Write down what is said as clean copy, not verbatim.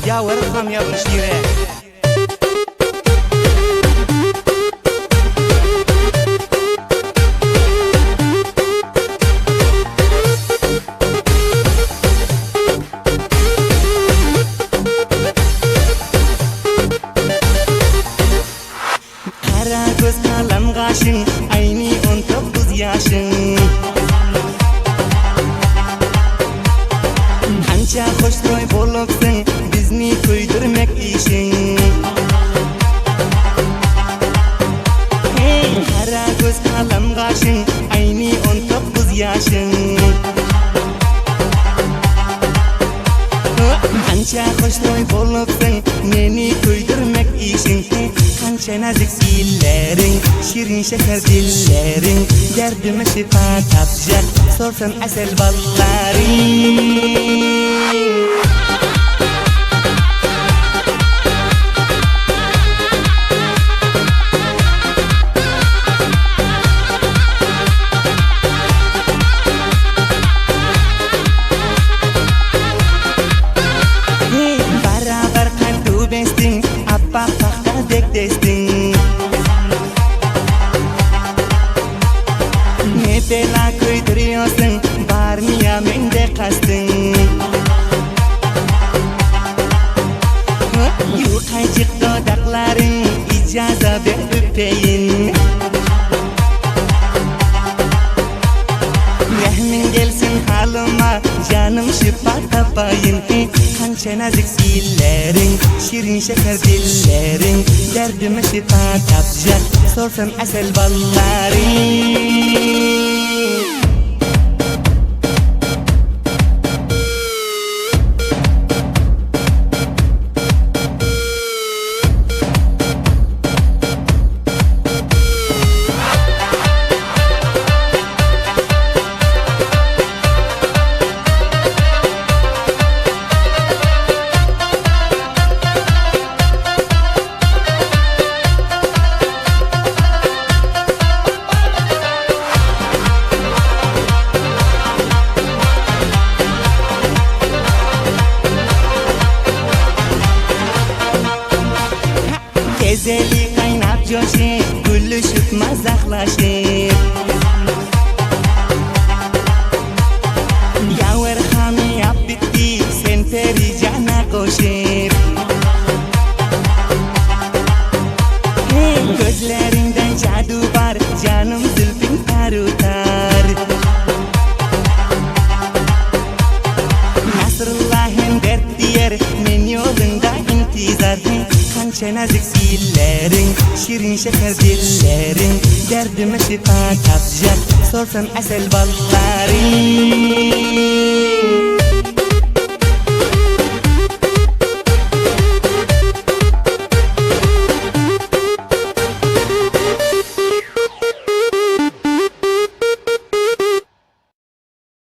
Ya varıkam yapmış yere. Kara göz kalan kaşın, aynı 19 yaşın. Kança hoştroy boloksun, bizni köydürmek işin. Hey, kara göz kalan kaşın, aynı 19 yaşın. Kança hoştroy boloksun, meni köydürmek işin. Kança nazik sillerin, şirin şeker dillerin, derdime şifa tapacak, sorsan asel balların. Hey, beraber kandu bestin, apa pakta dek destin. Ne bela köydürüyorsun, var mı ya mende kastın? Yukaycık dudakların, icaza ver öpeyim. Rahmin gelsin halıma, canım şifa tapayım. Kança nazik sillerin, şirin şeker dillerin, derdime şifa tapacak, sorsan asel balların. Gezeli kaynap coşup, gülüşüp mazaklaşıp. Yaver hami yap bitti, sen pericana koşup. Gözlerinden cadu var, canım zülfün tarutar. Nasrullah'ın dert diyer, men yolunda intizar. Kança nazik sillerin, şirin şeker dillerin, derdime şifa tapacak, sorsan asel balların.